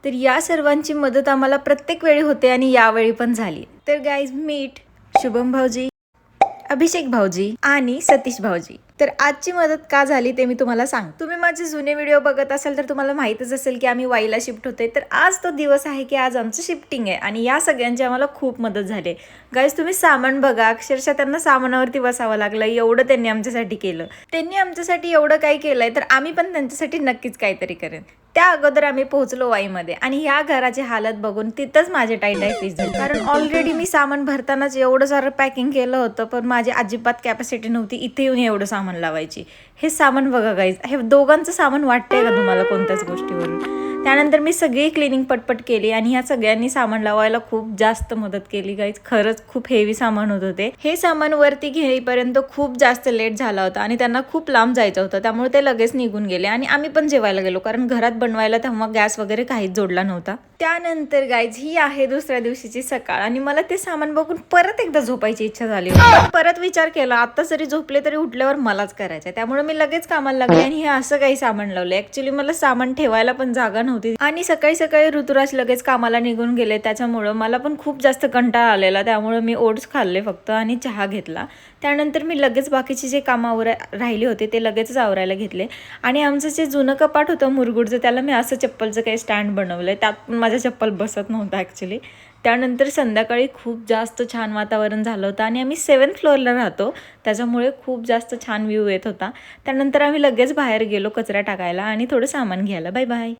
तर या सर्वांची मदत आम्हाला प्रत्येक वेळी होते आणि यावेळी पण झाली. तर गाईज मीट शुभम भाऊजी, अभिषेक भाऊजी आणि सतीश भाऊजी. तर आजची मदत का झाली ते मी तुम्हाला सांग. तुम्ही माझे जुने व्हिडिओ बघत असाल तर तुम्हाला माहीतच असेल की आम्ही वाईला शिफ्ट होते. तर आज तो दिवस आहे की आज आमचं शिफ्टिंग आहे आणि या सगळ्यांची आम्हाला खूप मदत झाली. गाईज तुम्ही सामान बघा, अक्षरशः त्यांना सामानावरती बसावं लागलं, एवढं त्यांनी आमच्यासाठी केलं. त्यांनी आमच्यासाठी एवढं काही केलंय तर आम्ही पण त्यांच्यासाठी नक्कीच काहीतरी करेन. त्या अगोदर आम्ही पोहोचलो वाईमध्ये आणि ह्या घराची हालत बघून तिथंच माझे टाईटाई फीस झाली. कारण ऑलरेडी मी सामान भरतानाच एवढं सारं पॅकिंग केलं होतं, पण माझी अजिबात कॅपॅसिटी नव्हती इथे येऊन एवढं सामान लावायची. हे सामान बघा गाईज, हे दोघांचं सामान वाटतंय का तुम्हाला कोणत्याच गोष्टीवरून. त्यानंतर मी सगळी क्लिनिंग पटपट केली आणि ह्या सगळ्यांनी सामान लावायला खूप जास्त मदत केली गाईज. खरंच खूप हेवी सामान होत होते. हे सामान वरती घेईपर्यंत खूप जास्त लेट झाला होता आणि त्यांना खूप लांब जायचं होतं, त्यामुळे ते लगेच निघून गेले आणि आम्ही पण जेवायला गेलो, कारण घरात बनवायला तेव्हा गॅस वगैरे काहीच जोडला नव्हता. त्यानंतर गाईज ही आहे दुसऱ्या दिवशीची सकाळ आणि मला ते सामान बघून परत एकदा झोपायची इच्छा झाली होती. परत विचार केला आता जरी झोपले तरी उठल्यावर मलाच करायचं, त्यामुळे मी लगेच कामाला लागले आणि हे असं काही सामान लावलं. ऍक्च्युली मला सामान ठेवायला पण जागा नव्हती आणि सकाळी सकाळी ऋतुराज लगेच कामाला निघून गेले, त्याच्यामुळं मला पण खूप जास्त कंटाळा आलेला. त्यामुळे मी ओट्स खाल्ले फक्त आणि चहा घेतला. त्यानंतर मी लगेच बाकीचे जे कामावर राहिले होते ते लगेचच आवरायला घेतले आणि आमचं जे जुनं कपाट होतं मुरगुडचं त्याला मी असं चप्पलचं काही स्टँड बनवलंय, त्यात पण माझ्या चप्पल बसत नव्हतं ॲक्च्युली. त्यानंतर संध्याकाळी खूप जास्त छान वातावरण झालं होतं आणि आम्ही 7th फ्लोअरला राहतो, त्याच्यामुळे खूप जास्त छान व्ह्यू येत होता. त्यानंतर आम्ही लगेच बाहेर गेलो कचरा टाकायला आणि थोडं सामान घ्यायला. Bye bye.